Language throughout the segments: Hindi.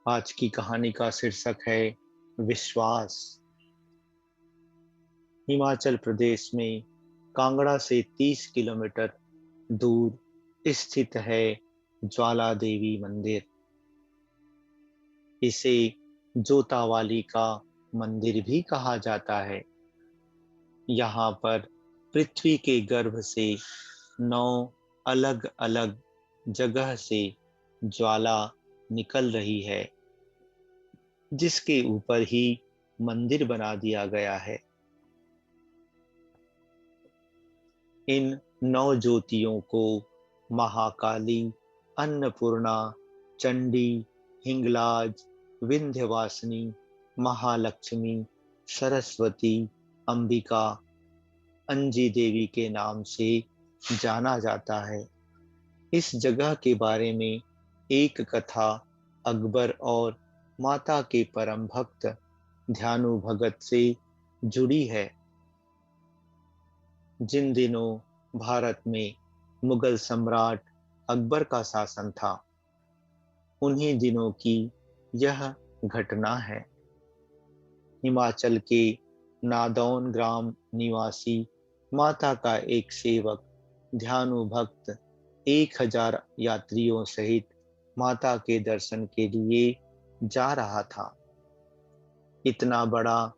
आज की कहानी का शीर्षक है विश्वास। हिमाचल प्रदेश में कांगड़ा से 30 किलोमीटर दूर स्थित है ज्वाला देवी मंदिर। इसे जोतावाली का मंदिर भी कहा जाता है। यहाँ पर पृथ्वी के गर्भ से 9 अलग-अलग जगह से ज्वाला निकल रही है, जिसके ऊपर ही मंदिर बना दिया गया है। इन 9 ज्योतियों को महाकाली, अन्नपूर्णा, चंडी, हिंगलाज, विंध्यवासिनी, महालक्ष्मी, सरस्वती, अंबिका, अंजी देवी के नाम से जाना जाता है। इस जगह के बारे में एक कथा अकबर और माता के परम भक्त ध्यानु भगत से जुड़ी है। जिन दिनों भारत में मुगल सम्राट अकबर का शासन था, उन्हीं दिनों की यह घटना है। हिमाचल के नादौन ग्राम निवासी माता का एक सेवक ध्यानु भक्त 1000 यात्रियों सहित माता के दर्शन के लिए जा रहा था। इतना बड़ा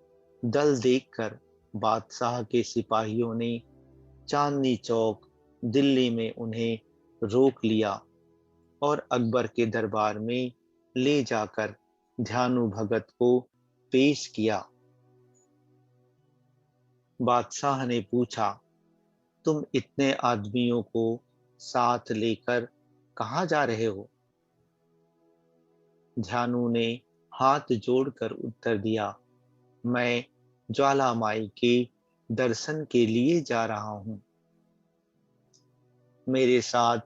दल देखकर बादशाह के सिपाहियों ने चांदनी चौक दिल्ली में उन्हें रोक लिया और अकबर के दरबार में ले जाकर ध्यानु भगत को पेश किया। बादशाह ने पूछा, तुम इतने आदमियों को साथ लेकर कहाँ जा रहे हो? ध्यानु ने हाथ जोड़कर उत्तर दिया, मैं ज्वाला माई के दर्शन के लिए जा रहा हूँ। मेरे साथ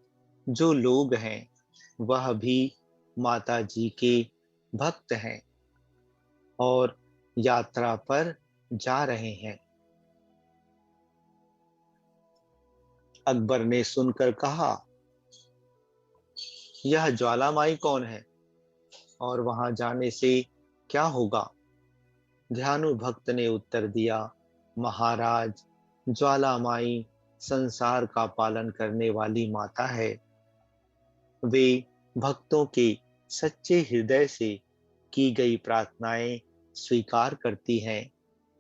जो लोग हैं, वह भी माता जी के भक्त हैं और यात्रा पर जा रहे हैं। अकबर ने सुनकर कहा, यह ज्वाला माई कौन है और वहां जाने से क्या होगा? ध्यानु भक्त ने उत्तर दिया, महाराज, ज्वाला माई संसार का पालन करने वाली माता है। वे भक्तों के सच्चे हृदय से की गई प्रार्थनाएं स्वीकार करती हैं।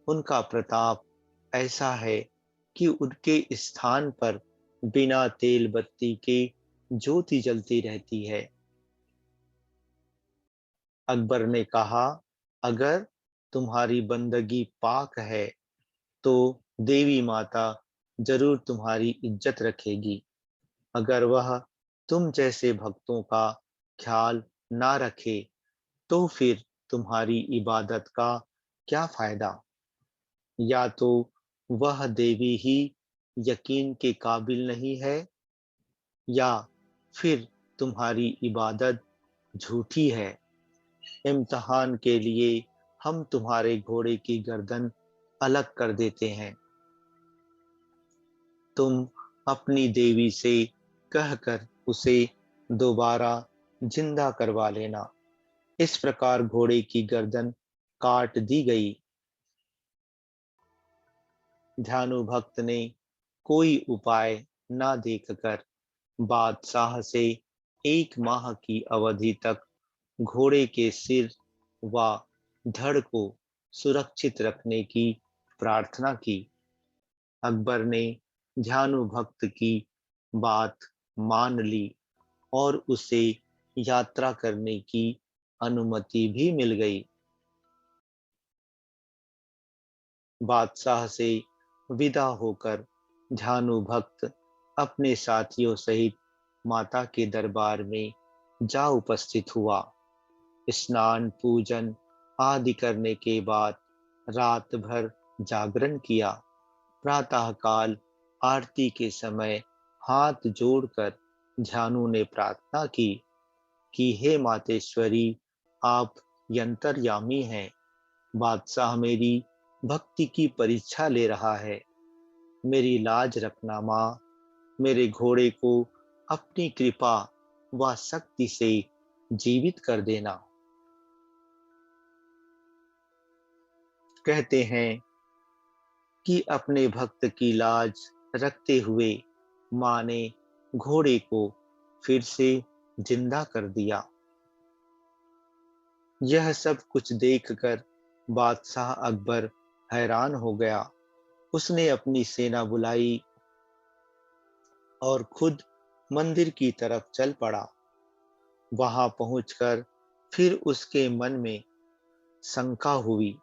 उनका प्रताप ऐसा है कि उनके स्थान पर बिना तेल बत्ती के ज्योति जलती रहती है। अकबर ने कहा, अगर तुम्हारी बंदगी पाक है, तो देवी माता जरूर तुम्हारी इज्जत रखेगी। अगर वह तुम जैसे भक्तों का ख्याल ना रखे, तो फिर तुम्हारी इबादत का क्या फायदा? या तो वह देवी ही यकीन के काबिल नहीं है, या फिर तुम्हारी इबादत झूठी है। इम्तिहान के लिए हम तुम्हारे घोड़े की गर्दन अलग कर देते हैं। तुम अपनी देवी से कहकर उसे दोबारा जिंदा करवा लेना। इस प्रकार घोड़े की गर्दन काट दी गई। ध्यानु भक्त ने कोई उपाय न देखकर बादशाह से 1 माह की अवधि तक घोड़े के सिर व धड़ को सुरक्षित रखने की प्रार्थना की। अकबर ने ध्यानु भक्त की बात मान ली और उसे यात्रा करने की अनुमति भी मिल गई। बादशाह से विदा होकर ध्यानु भक्त अपने साथियों सहित माता के दरबार में जा उपस्थित हुआ। स्नान पूजन आदि करने के बाद रात भर जागरण किया। प्रातःकाल आरती के समय हाथ जोड़कर ध्यानु ने प्रार्थना की कि हे मातेश्वरी, आप यंतर्यामी हैं। बादशाह मेरी भक्ति की परीक्षा ले रहा है। मेरी लाज रखना माँ। मेरे घोड़े को अपनी कृपा व शक्ति से जीवित कर देना। कहते हैं कि अपने भक्त की लाज रखते हुए माँ ने घोड़े को फिर से जिंदा कर दिया। यह सब कुछ देखकर बादशाह अकबर हैरान हो गया। उसने अपनी सेना बुलाई और खुद मंदिर की तरफ चल पड़ा। वहां पहुंचकर फिर उसके मन में शंका हुई।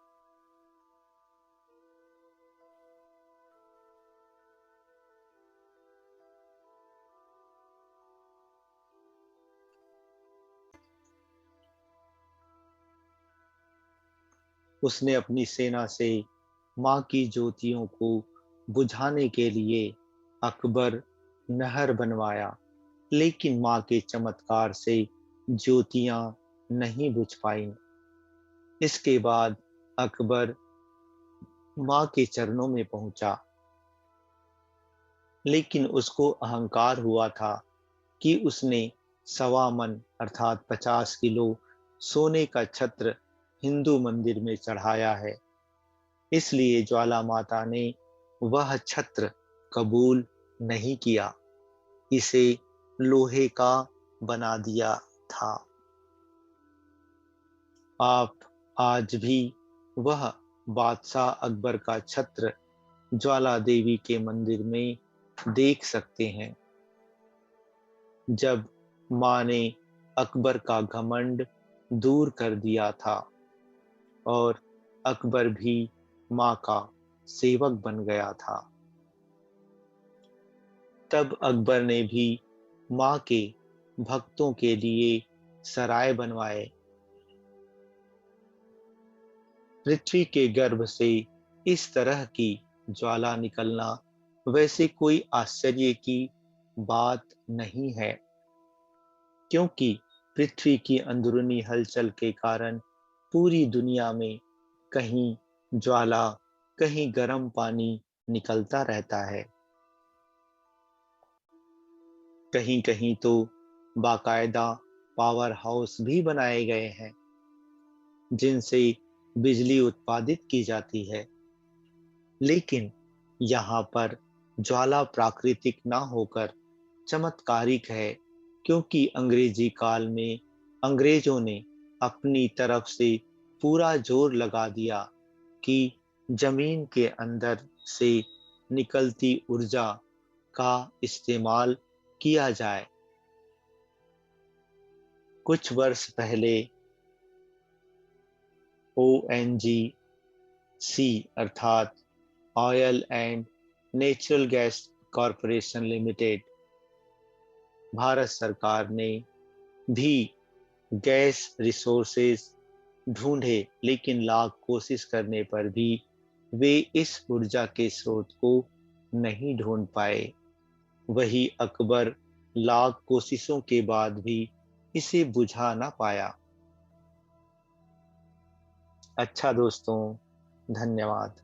उसने अपनी सेना से माँ की ज्योतियों को बुझाने के लिए अकबर नहर बनवाया, लेकिन माँ के चमत्कार से ज्योतियां नहीं बुझ पाईं। इसके बाद अकबर माँ के चरणों में पहुंचा, लेकिन उसको अहंकार हुआ था कि उसने 1.25 मन अर्थात 50 किलो सोने का छत्र हिंदू मंदिर में चढ़ाया है। इसलिए ज्वाला माता ने वह छत्र कबूल नहीं किया, इसे लोहे का बना दिया था। आप आज भी वह बादशाह अकबर का छत्र ज्वाला देवी के मंदिर में देख सकते हैं। जब माँ ने अकबर का घमंड दूर कर दिया था और अकबर भी माँ का सेवक बन गया था, तब अकबर ने भी माँ के भक्तों के लिए सराय बनवाए। पृथ्वी के गर्भ से इस तरह की ज्वाला निकलना वैसे कोई आश्चर्य की बात नहीं है, क्योंकि पृथ्वी की अंदरूनी हलचल के कारण पूरी दुनिया में कहीं ज्वाला, कहीं गर्म पानी निकलता रहता है। कहीं कहीं तो बाकायदा पावर हाउस भी बनाए गए हैं, जिनसे बिजली उत्पादित की जाती है। लेकिन यहाँ पर ज्वाला प्राकृतिक ना होकर चमत्कारिक है, क्योंकि अंग्रेजी काल में अंग्रेजों ने अपनी तरफ से पूरा जोर लगा दिया कि जमीन के अंदर से निकलती ऊर्जा का इस्तेमाल किया जाए। कुछ वर्ष पहले ONGC अर्थात oil and natural gas corporation limited, Bharat सरकार ने भी गैस रिसोर्सेज ढूंढे, लेकिन लाख कोशिश करने पर भी वे इस ऊर्जा के स्रोत को नहीं ढूंढ पाए। वही अकबर लाख कोशिशों के बाद भी इसे बुझा ना पाया। अच्छा दोस्तों, धन्यवाद।